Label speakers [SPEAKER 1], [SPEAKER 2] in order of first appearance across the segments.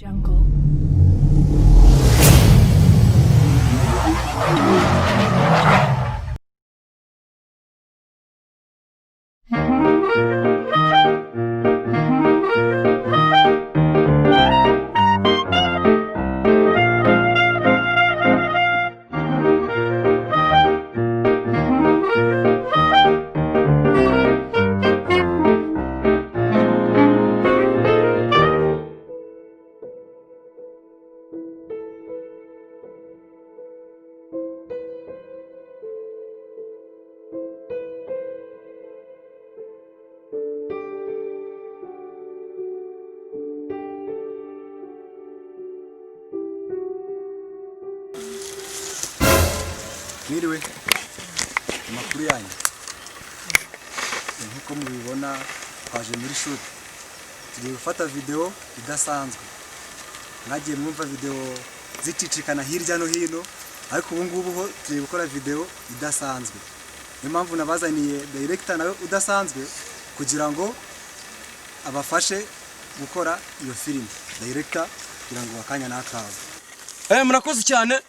[SPEAKER 1] Jungle.
[SPEAKER 2] Mwiriwe amakuru yanyu nkuko mubibona twaje muri shoot tugiye gufata video idasanzwe mwagiye mwumva video zicicikana hirya no hino ariko ubu ngubu ho tugiye gukora video idasanzwe niyo mpamvu nabazaniye director nawe udasanzwe kugira ngo abafashe gukora iyo film director kugira ngo bakanya nakaza
[SPEAKER 3] murakoze cyane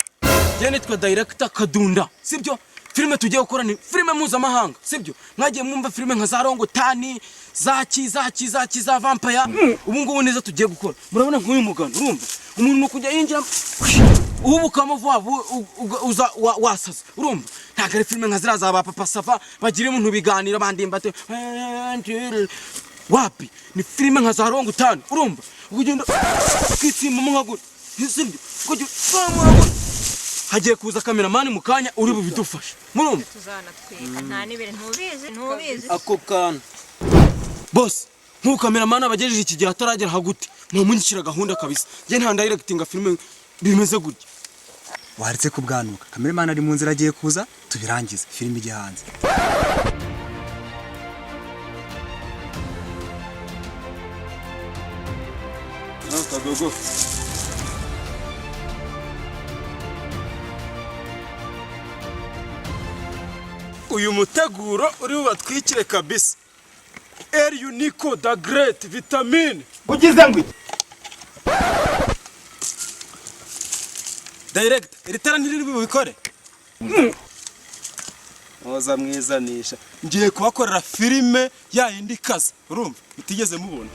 [SPEAKER 3] je nitwa director Kadunda sibyo filime tugiye gukora ni filime mpuzamahanga sibyo mwagiye mwumva filime nka za Rongo Tani zaki za vampire ubu ngubu neza tugiye gukora murabona nk'uyu mugano urumva umuntu kujya yinjira ubu kamuvuva uza wasaza urumva ntago ari filime nka zira za ba Papa Sava bagira umuntu biganira bandimbate wapi ni filime nka za Rongo Tani urumva ugenda kwitsimba munkagura sibyo kujya hagiye kuza cameraman mukanya uri bubidufasha murumva
[SPEAKER 4] tuzana tweka nta nibere ntubizi
[SPEAKER 3] ako kana boss nku cameraman abagejeje iki gihe ataragera hagute mwamunyikira gahunda kabisa je nta directinga filime bimeze gutya
[SPEAKER 2] waretse kubwanuka cameraman ari mu nzira agiye kuza tubirangize filime ije hanze
[SPEAKER 3] gogo uyu muteguro uri bubatwikire kabisa El Unico da Great Vitamine
[SPEAKER 5] ugize ngo
[SPEAKER 3] direct iritara ntiriri bubikore oza mwizanisha ngiye kubakorera filime ya indi kaza urumva utigeze mubona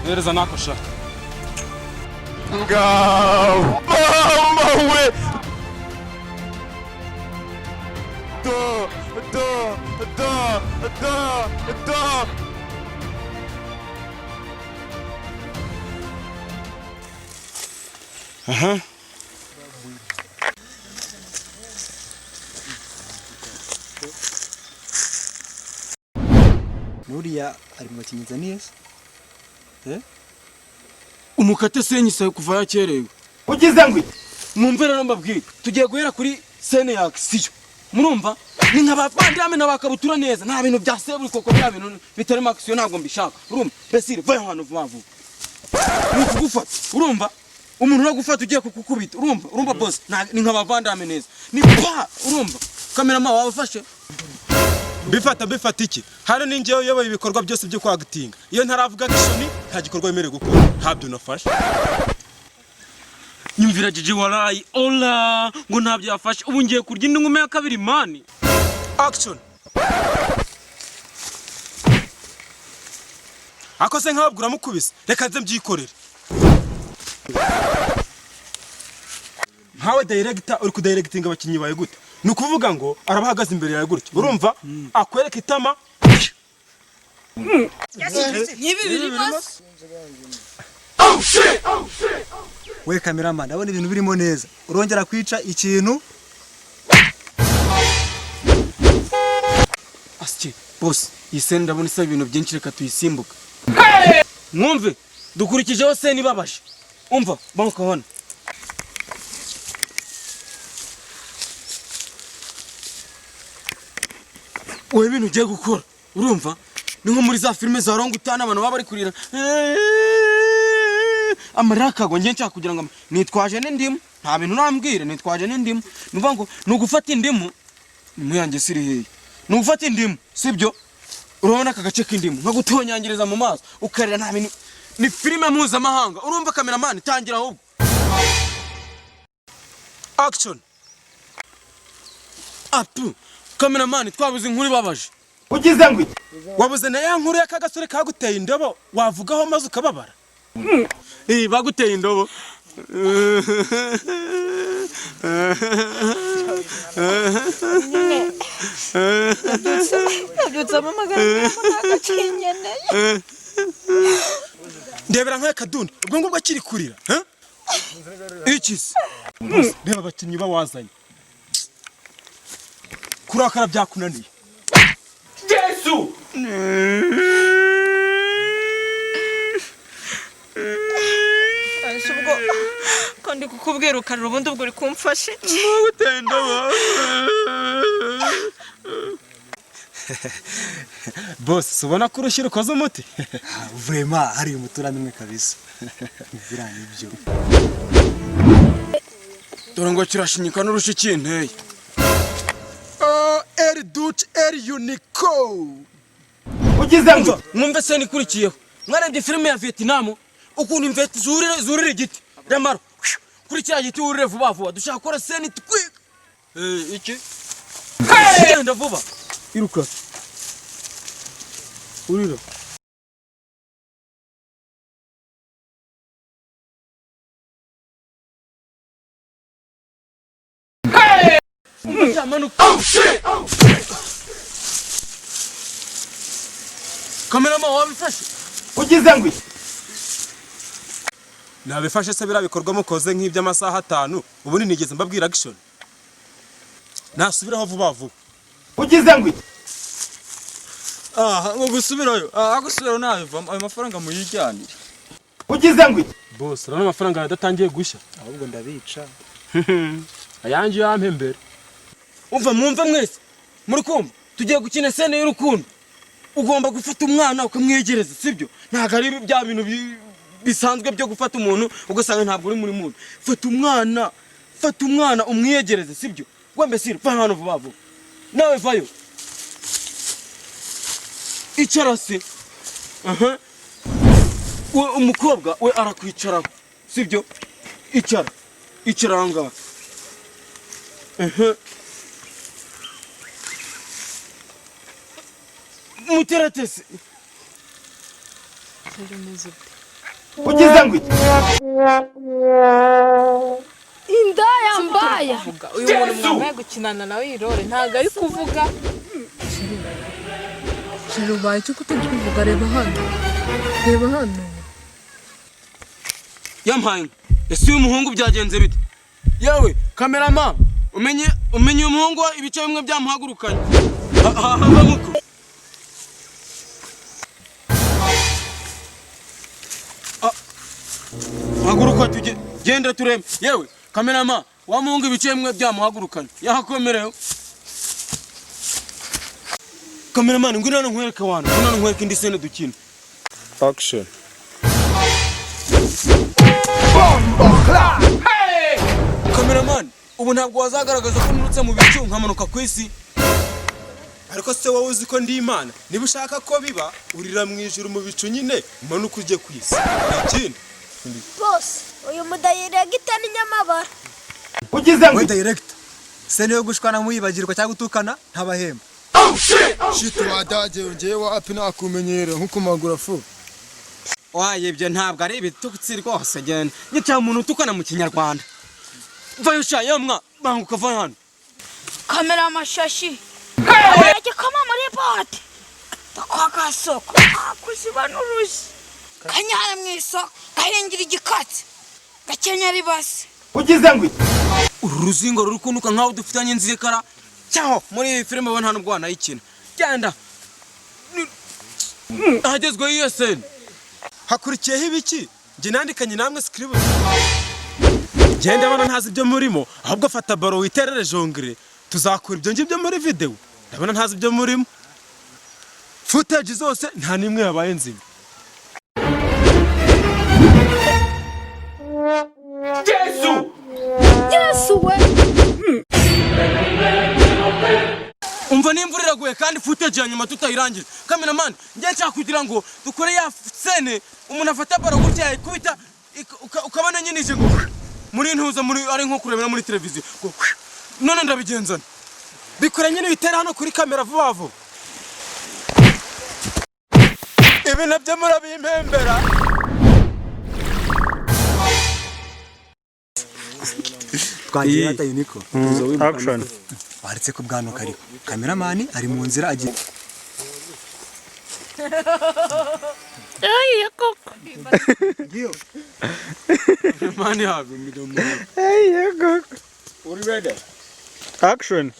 [SPEAKER 3] Hereza nakosha
[SPEAKER 5] Go! Mama we! Da!
[SPEAKER 3] Aha.
[SPEAKER 2] Nuriya ari mu bakinyiza neza
[SPEAKER 3] Umukate senyise kuva yakerewe
[SPEAKER 5] Ugize ngo
[SPEAKER 3] mwumvira nambabwira tugiye guhera kuri scene ya action murumva ni nk'abavandame n'abakabutura neza nta bintu bya seburi koko bya bintu bitari action ntabwo mbishaka urumva besire vayo hano vuba ni kugufata urumva umuntu no gufata ugiye kukukubita urumva boss ni nk'abavandame neza ni pa urumva cameraman wabafashe bifata iki hano ninjye uyoboye ibikorwa byose byo kwagitinga iyo ntaravuga action nta gikorwa yemerewe gukora ntabyo nafashe nyumvira jiji warayi ola ngo ntabyo yafashe ubu ngiye kurya indi ngume ya kabiri mani action akose nkababwira mukubise reka nze mbyikorere nkawe director uri ku directinga abakinyi baye gute nukuvuga ngo arabahagaze imbere yawe gutyo urumva akwereka itama
[SPEAKER 4] nibi birimo
[SPEAKER 2] we cameraman ndabona ibintu birimo neza urongera kwica ikintu
[SPEAKER 3] asye boss yisende ndabona isa ibintu byinshi reka tuyisimbuka mwumve dukurikijeho se nibabaje umva banka hano we ibintu ugiye gukora urumva ni nko muri za filime za Rongo Tani abantu baba bari kurira amarakago ngiye nshaka kugira ngo nitwaje n'indimu nta bintu nambwire nitwaje n'indimu nuvuga ngo nugufata indimu yanjye siri hehe ni ugufata indimu sibyo urabona aka gace k'indimu nka gutonyangiriza mu maso ukarira nta bintu ni filime mpuzamahanga urumva cameraman tangira ahubwo action apu cameraman twabuze inkuru ibabaje
[SPEAKER 5] ugize ngo
[SPEAKER 3] wabuze na ya nkuru y'akagasore kaguteye indobo wavugaho maze ukababara baguteye indobo ndebera nk'akadundi ubwo ngubwo akiri kurira ikisi reba abakinnyi bawazanye kurakara byakunaniye
[SPEAKER 5] Yesu
[SPEAKER 4] ubwo kandi kukubwira ukarira ubundi ubwo uri kumfashe
[SPEAKER 3] guteye indobo boss ubona ko urushyira ukoze umuti
[SPEAKER 2] vraiment hari umuturanimwe kabisa biranye ibyo
[SPEAKER 3] dore ngo kirashinyika n'urushi kinteye eri duce eri unico
[SPEAKER 5] ugize ngo
[SPEAKER 3] mwumve se nikurikiyeho mwarebye filime ya Vietnam ukuntu imveti zurira igiti remaro kuri cya giti urire vuba vuba dushaka gukora seni twika iki genda vuba iruka urira Kameraman wabifashe
[SPEAKER 5] ugize ngo
[SPEAKER 3] nabifashe se birabikorwa mukoze nk'iby'amasaha 5 ubundi nigeze mbabwira action nasubiraho vuba vuba
[SPEAKER 5] ugize ngo
[SPEAKER 3] ngo gusubirayo agusubirayo nabivamo ayo mafaranga muyijyanire
[SPEAKER 5] ugize ngo
[SPEAKER 3] boss rano amafaranga yadatangiye gushya
[SPEAKER 2] ahubwo ndabica
[SPEAKER 3] ayanje yampe mbere umva mwumva mwese muri kumva tugiye gukina scene y'urukundo ugomba gufata umwana ukamwegereza sibyo ntago ari bya bintu bisanzwe byo gufata umuntu ugasanga ntabwo uri muri muntu fata umwana umwiyegereze sibyo gwembe sire va hano vuba vuba nawe vayo icara se umukobwa we arakwicaraho sibyo icara ngaha muteretese
[SPEAKER 5] ugize ngo
[SPEAKER 1] indaya mbaya
[SPEAKER 4] uyu muntu mwambaye gukinana nawe irore ntago ari kuvuga
[SPEAKER 1] kirubaye cyo kutagivuga reba hano
[SPEAKER 3] yampaye ese uyu muhungu byagenze bite yewe kameraman umenye uyu muhungu ibice bimwe byamuhagurukanye muko haguruka genda tureme yewe kameraman wa muhungu ibice bimwe byamuhagurukanye yahakomereyo kameraman ngwino hano nkwereke wana ngwino hano nkwereke indi scene dukina action kameraman ubu ntabwo wazagaragaza ko nurutse mu bicu nkamanuka ku isi ariko se wowe uzi ko ndi Imana niba ushaka ko biba urira mu ijuru mu bicu nyine umanuka ujye ku isi ikindi
[SPEAKER 6] boss uyu mudayiregita ni nyamabara
[SPEAKER 5] ugize ngo
[SPEAKER 2] we director scene yo gushwana muyibagirwa cyangwa gutukana ntabahemba
[SPEAKER 7] shit wadaje ngiye wapi nakumenyera nkuko magura fu
[SPEAKER 3] waye ibyo ntabwo ari ibitutsi rwose genda nyita umuntu utukana mu kinyarwanda vayo sha yamwa banguka va hano
[SPEAKER 1] kamera amashashi abaje kama muri bote kwa soko kuziba n'uruzi kanyara mu isoko gahingira igikatsi gakenyera ibase
[SPEAKER 5] ugize ngo
[SPEAKER 3] uruzingo ruri kunuka nkaho dufitanye inzikara cyaho muri iyi filime we nta nubwo wanayikina genda ahagezweho iyo scene hakurikiyeho ibiki njye nandikanye namwe script genda bana ntazi ibyo murimo ahubwo fata baro witerere jongre tuzakura ibyo ngibyo muri video ndabona ntazi ibyo murimo footage zose nta nimwe yabaye nzima
[SPEAKER 1] Yesu we
[SPEAKER 3] umva nimvurira biragoye kandi footage ya nyuma tutayirangije cameraman njye nshaka kugira ngo dukore ya scene umuntu afata baro gutya yakubita ukabona nyine ije ngo muri ntuza muri ari nko kurebera muri televiziyo none ndabigenzana bikore nyine bitera hano kuri kamera vuba vuba ibi nabyo murabimpembera
[SPEAKER 2] twagiye hataye niko
[SPEAKER 8] Action.
[SPEAKER 2] baretse ko bwanuka ariko kameramani ari mu nzira agiye Giyo
[SPEAKER 3] mani habe midomo
[SPEAKER 8] Uri ready? Action.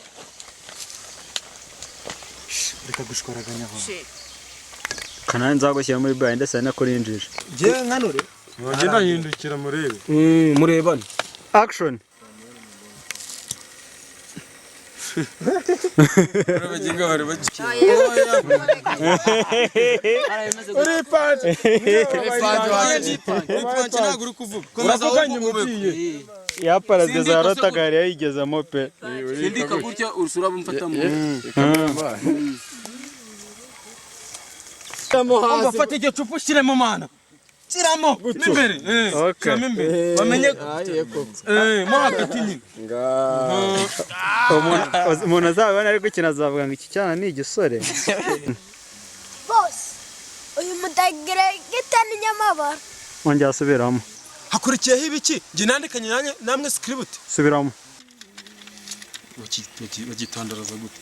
[SPEAKER 2] reka gushkoraganya aho
[SPEAKER 8] Kana nzagushyira muri blind ndetse nakurinjije.
[SPEAKER 2] je nkanure
[SPEAKER 3] Waje ndahindukira murebe murebane
[SPEAKER 8] Action.
[SPEAKER 3] Abaginga bari bagiye
[SPEAKER 5] Uri panje.
[SPEAKER 3] Ipanje ntabwo uri kuvuga komeza uvuge
[SPEAKER 8] Ya parade za rotagari yayigezemo pe.
[SPEAKER 3] sindika gutya urusura bumfata mu Amba fata iryo cupa ushyiremo mana shyiramo imbere shyiramo imbere bamenye mo hagati nyine
[SPEAKER 8] Umuntu azabona ari gukina azavuga ngo iki cyana ni igisore.
[SPEAKER 6] bose uyu mudagire gitani nyamabara
[SPEAKER 8] Ongera asubiramo.
[SPEAKER 3] hakurikiyeho ibiki njye nandikanye namwe script
[SPEAKER 8] Subiramo.
[SPEAKER 3] bagitandaraza gute